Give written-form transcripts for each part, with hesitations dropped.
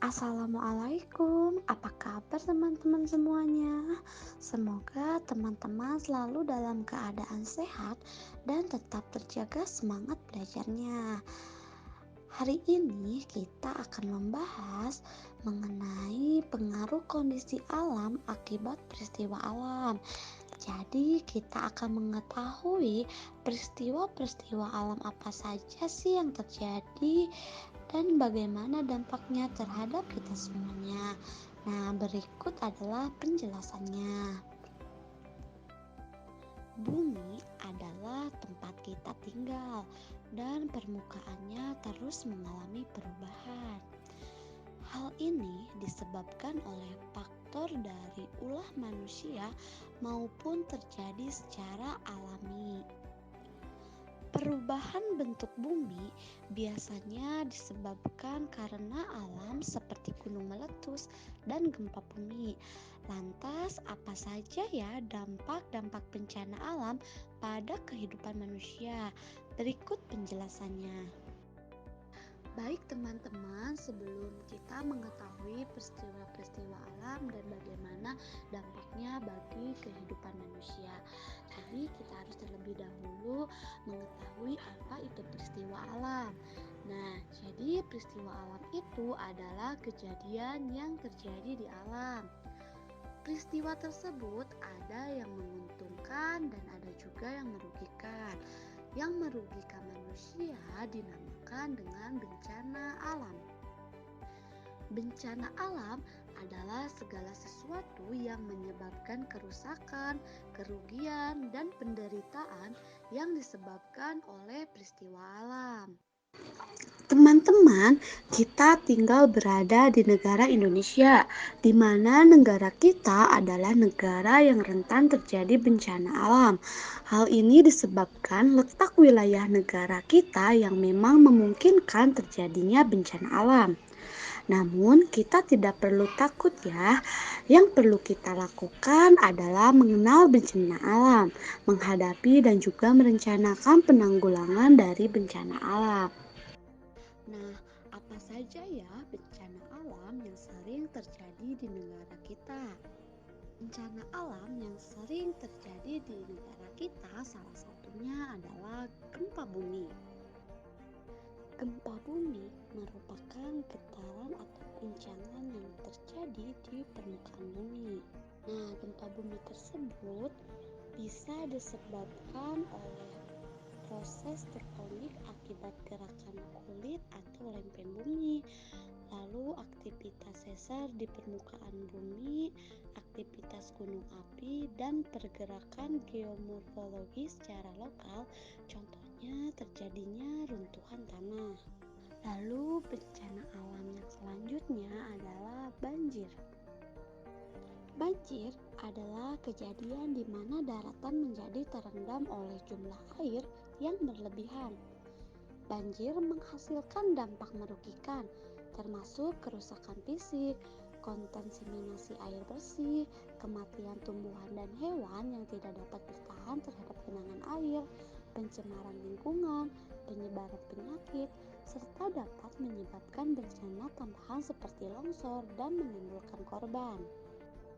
Assalamualaikum, apa kabar teman-teman semuanya? Semoga teman-teman selalu dalam keadaan sehat dan tetap terjaga semangat belajarnya. Hari ini kita akan membahas mengenai pengaruh kondisi alam akibat peristiwa alam. Jadi kita akan mengetahui peristiwa-peristiwa alam apa saja sih yang terjadi dan bagaimana dampaknya terhadap kita semuanya. Nah, berikut adalah penjelasannya. Bumi adalah tempat kita tinggal dan permukaannya terus mengalami perubahan. Hal ini disebabkan oleh faktor dari ulah manusia maupun terjadi secara alami. Perubahan bentuk bumi biasanya disebabkan karena alam seperti gunung meletus dan gempa bumi. Lantas, apa saja ya dampak-dampak bencana alam pada kehidupan manusia? Berikut penjelasannya. Baik teman-teman, sebelum kita mengetahui peristiwa-peristiwa alam dan bagaimana dampaknya bagi kehidupan manusia, jadi kita harus terlebih dahulu mengetahui apa itu peristiwa alam. Nah, jadi peristiwa alam itu adalah kejadian yang terjadi di alam. Peristiwa tersebut ada yang menguntungkan dan ada juga yang merugikan. Yang merugikan manusia dinamakan dengan bencana alam. Bencana alam adalah segala sesuatu yang menyebabkan kerusakan, kerugian, dan penderitaan yang disebabkan oleh peristiwa alam. Teman-teman, kita tinggal berada di negara Indonesia, di mana negara kita adalah negara yang rentan terjadi bencana alam. Hal ini disebabkan letak wilayah negara kita yang memang memungkinkan terjadinya bencana alam. Namun, kita tidak perlu takut ya. Yang perlu kita lakukan adalah mengenal bencana alam, menghadapi dan juga merencanakan penanggulangan dari bencana alam. Nah, apa saja ya bencana alam yang sering terjadi di negara kita? Bencana alam yang sering terjadi di negara kita salah satunya adalah gempa bumi. Gempa bumi merupakan getaran atau guncangan yang terjadi di permukaan bumi. Nah, gempa bumi tersebut bisa disebabkan oleh proses tektonik akibat gerakan kulit atau lempeng bumi, lalu aktivitas sesar di permukaan bumi, aktivitas gunung api, dan pergerakan geomorfologi secara lokal, contohnya terjadinya runtuhan tanah. Lalu bencana alam yang selanjutnya adalah banjir. Banjir adalah kejadian di mana daratan menjadi terendam oleh jumlah air yang berlebihan. Banjir menghasilkan dampak merugikan, termasuk kerusakan fisik, kontaminasi air bersih, kematian tumbuhan dan hewan yang tidak dapat bertahan terhadap genangan air, pencemaran lingkungan, penyebaran penyakit, serta dapat menyebabkan bencana tambahan seperti longsor dan menimbulkan korban.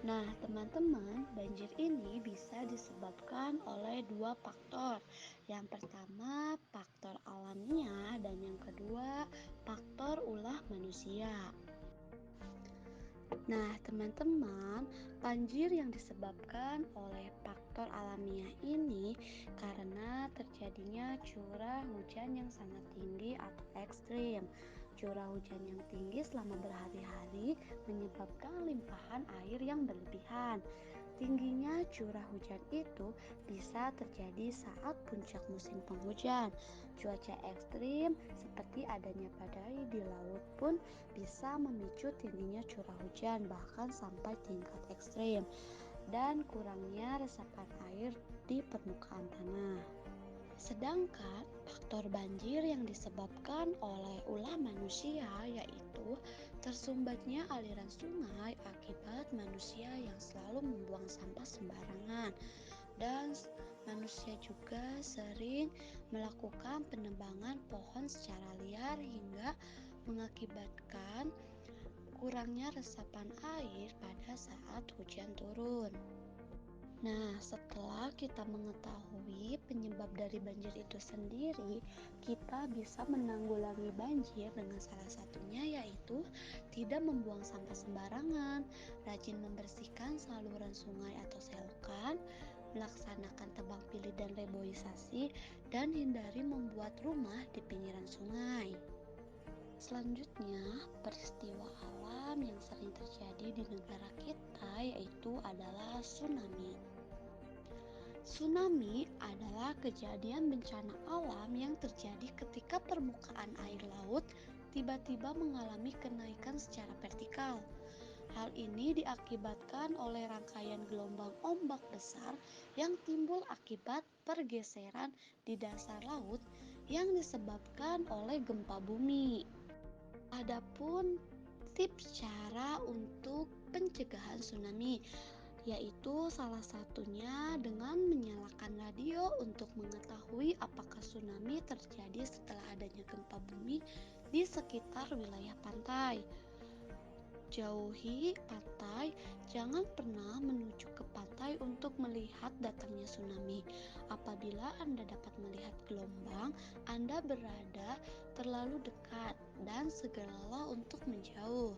Nah, teman-teman, banjir ini bisa disebabkan oleh dua faktor. Yang pertama, faktor alamiah, dan yang kedua, faktor ulah manusia. Nah, teman-teman, banjir yang disebabkan oleh faktor alamiah ini karena terjadinya curah hujan yang sangat tinggi atau ekstrim. Curah hujan yang tinggi selama berhari-hari menyebabkan limpahan air yang berlebihan. Tingginya curah hujan itu bisa terjadi saat puncak musim penghujan. Cuaca ekstrim seperti adanya badai di laut pun bisa memicu tingginya curah hujan bahkan sampai tingkat ekstrim dan kurangnya resapan air di permukaan tanah. Sedangkan faktor banjir yang disebabkan oleh ulah manusia yaitu tersumbatnya aliran sungai akibat manusia yang selalu membuang sampah sembarangan, dan manusia juga sering melakukan penebangan pohon secara liar hingga mengakibatkan kurangnya resapan air pada saat hujan turun. Nah, setelah kita mengetahui penyebab dari banjir itu sendiri, kita bisa menanggulangi banjir dengan salah satunya yaitu tidak membuang sampah sembarangan, rajin membersihkan saluran sungai atau selokan, melaksanakan tebang pilih dan reboisasi, dan hindari membuat rumah di pinggiran sungai. Selanjutnya, peristiwa alam yang sering terjadi di negara kita yaitu adalah tsunami. Tsunami adalah kejadian bencana alam yang terjadi ketika permukaan air laut tiba-tiba mengalami kenaikan secara vertikal. Hal ini diakibatkan oleh rangkaian gelombang ombak besar yang timbul akibat pergeseran di dasar laut yang disebabkan oleh gempa bumi. Adapun tips cara untuk pencegahan tsunami yaitu salah satunya dengan menyalakan radio untuk mengetahui apakah tsunami terjadi setelah adanya gempa bumi di sekitar wilayah pantai. Jauhi pantai, jangan pernah menuju ke pantai untuk melihat datangnya tsunami. Apabila Anda dapat melihat gelombang, Anda berada terlalu dekat dan segeralah untuk menjauh.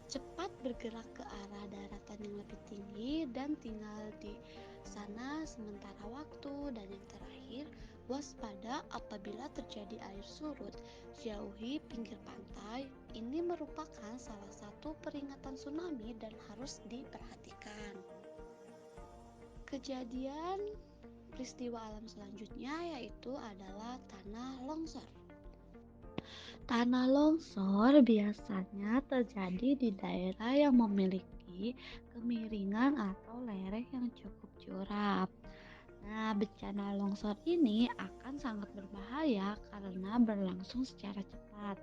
Cepat bergerak ke arah daratan yang lebih tinggi dan tinggal di sana sementara waktu. Dan yang terakhir, waspada apabila terjadi air surut. Jauhi pinggir pantai. Ini merupakan salah satu peringatan tsunami dan harus diperhatikan. Kejadian peristiwa alam selanjutnya yaitu adalah tanah longsor. Tanah longsor biasanya terjadi di daerah yang memiliki kemiringan atau lereng yang cukup curam. Nah, bencana longsor ini akan sangat berbahaya karena berlangsung secara cepat.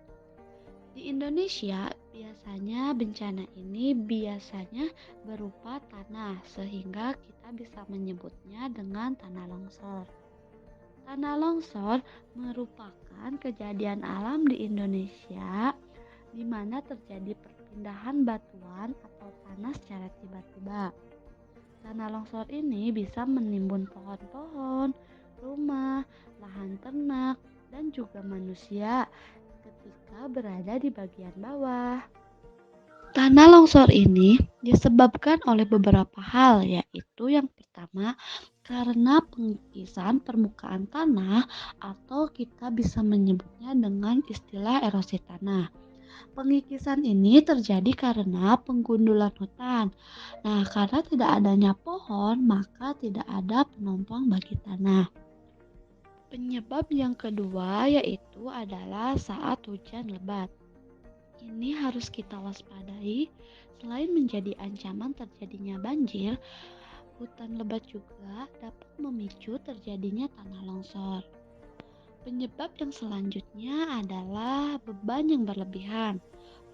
Di Indonesia, biasanya bencana ini biasanya berupa tanah sehingga kita bisa menyebutnya dengan tanah longsor. Tanah longsor merupakan kejadian alam di Indonesia di mana terjadi perpindahan batuan atau tanah secara tiba-tiba. Tanah longsor ini bisa menimbun pohon-pohon, rumah, lahan ternak, dan juga manusia ketika berada di bagian bawah. Tanah longsor ini disebabkan oleh beberapa hal, yaitu yang pertama karena pengikisan permukaan tanah atau kita bisa menyebutnya dengan istilah erosi tanah. Pengikisan ini terjadi karena penggundulan hutan. Nah, karena tidak adanya pohon, maka tidak ada penopang bagi tanah. Penyebab yang kedua yaitu adalah saat hujan lebat. Ini harus kita waspadai. Selain menjadi ancaman terjadinya banjir, hutan lebat juga dapat memicu terjadinya tanah longsor. Penyebab yang selanjutnya adalah beban yang berlebihan.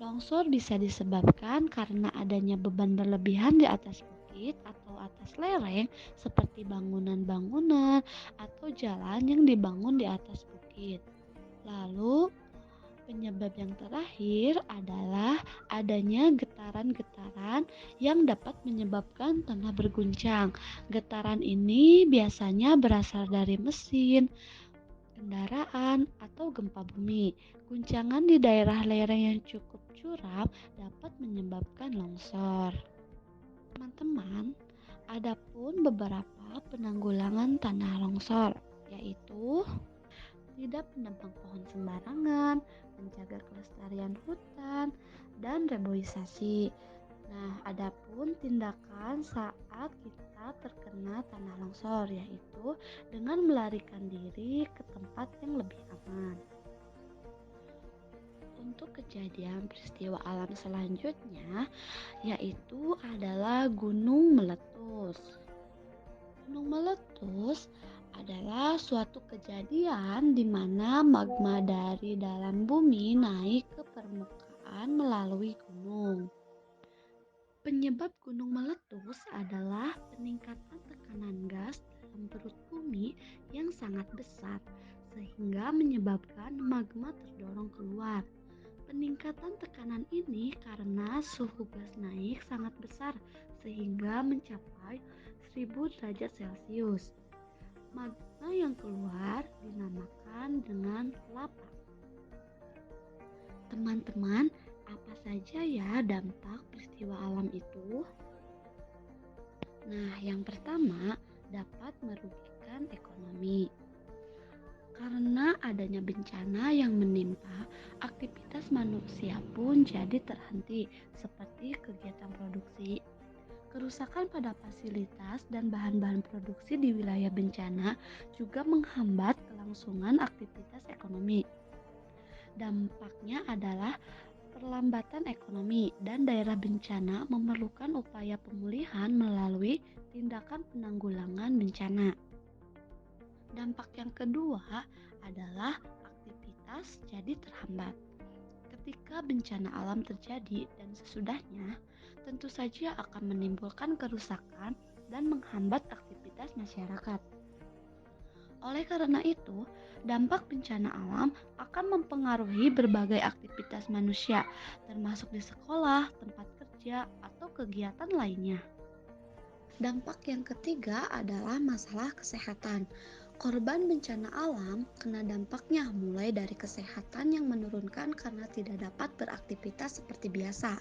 Longsor bisa disebabkan karena adanya beban berlebihan di atas bukit atau atas lereng seperti bangunan-bangunan atau jalan yang dibangun di atas bukit. Lalu, penyebab yang terakhir adalah adanya getaran-getaran yang dapat menyebabkan tanah berguncang. Getaran ini biasanya berasal dari mesin, kendaraan, atau gempa bumi. Guncangan di daerah lereng yang cukup curam dapat menyebabkan longsor. Teman-teman, ada pun beberapa penanggulangan tanah longsor, yaitu tidak menebang pohon sembarangan, menjaga kelestarian hutan, dan reboisasi. Nah, adapun tindakan saat kita terkena tanah longsor yaitu dengan melarikan diri ke tempat yang lebih aman. Untuk kejadian peristiwa alam selanjutnya yaitu adalah gunung meletus. Gunung meletus adalah suatu kejadian di mana magma dari dalam bumi naik ke permukaan melalui gunung. Penyebab gunung meletus adalah peningkatan tekanan gas dalam perut bumi yang sangat besar sehingga menyebabkan magma terdorong keluar. Peningkatan Peningkatan tekanan ini karena suhu gas naik sangat besar sehingga mencapai 1000 derajat Celcius. Magma yang keluar dinamakan dengan lava. Teman-teman, apa saja ya dampak peristiwa alam itu? Nah, yang pertama dapat merugikan ekonomi. Karena adanya bencana yang menimpa, aktivitas manusia pun jadi terhenti, seperti kegiatan produksi. Kerusakan pada fasilitas dan bahan-bahan produksi di wilayah bencana juga menghambat kelangsungan aktivitas ekonomi. Dampaknya adalah perlambatan ekonomi dan daerah bencana memerlukan upaya pemulihan melalui tindakan penanggulangan bencana. Dampak yang kedua adalah aktivitas jadi terhambat. Ketika bencana alam terjadi dan sesudahnya, tentu saja akan menimbulkan kerusakan dan menghambat aktivitas masyarakat. Oleh karena itu, dampak bencana alam akan mempengaruhi berbagai aktivitas manusia, termasuk di sekolah, tempat kerja, atau kegiatan lainnya. Dampak yang ketiga adalah masalah kesehatan. Korban bencana alam kena dampaknya mulai dari kesehatan yang menurunkan karena tidak dapat beraktivitas seperti biasa.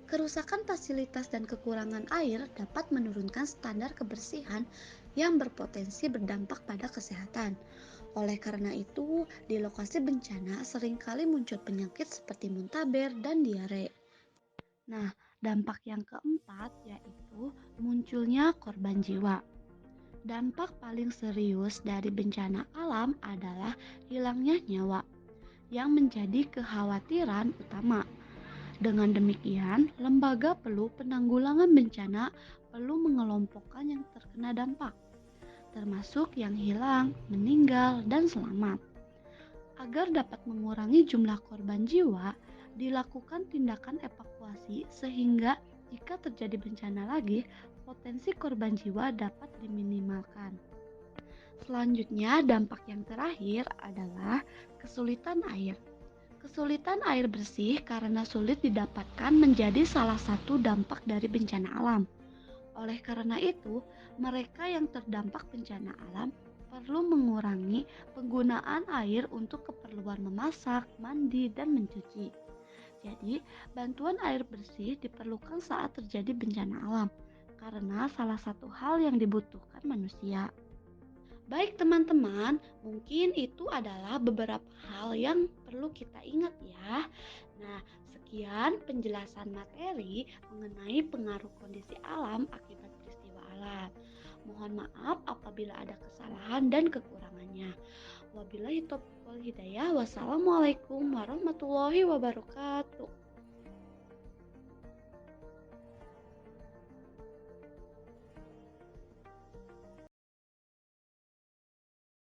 Kerusakan fasilitas dan kekurangan air dapat menurunkan standar kebersihan yang berpotensi berdampak pada kesehatan. Oleh karena itu, di lokasi bencana seringkali muncul penyakit seperti muntaber dan diare. Nah, dampak yang keempat yaitu munculnya korban jiwa. Dampak paling serius dari bencana alam adalah hilangnya nyawa yang menjadi kekhawatiran utama. Dengan demikian, lembaga penanggulangan bencana perlu mengelompokkan yang terkena dampak, termasuk yang hilang, meninggal, dan selamat. Agar dapat mengurangi jumlah korban jiwa, dilakukan tindakan evakuasi sehingga jika terjadi bencana lagi, potensi korban jiwa dapat diminimalkan. Selanjutnya, dampak yang terakhir adalah kesulitan air. Kesulitan air bersih karena sulit didapatkan menjadi salah satu dampak dari bencana alam. Oleh karena itu, mereka yang terdampak bencana alam perlu mengurangi penggunaan air untuk keperluan memasak, mandi, dan mencuci. Jadi, bantuan air bersih diperlukan saat terjadi bencana alam karena salah satu hal yang dibutuhkan manusia. Baik teman-teman, mungkin itu adalah beberapa hal yang perlu kita ingat ya. Nah, sekian penjelasan materi mengenai pengaruh kondisi alam akibat peristiwa alam. Mohon maaf apabila ada kesalahan dan kekurangannya. Wabillahi taufiq wal hidayah. Wassalamualaikum warahmatullahi wabarakatuh.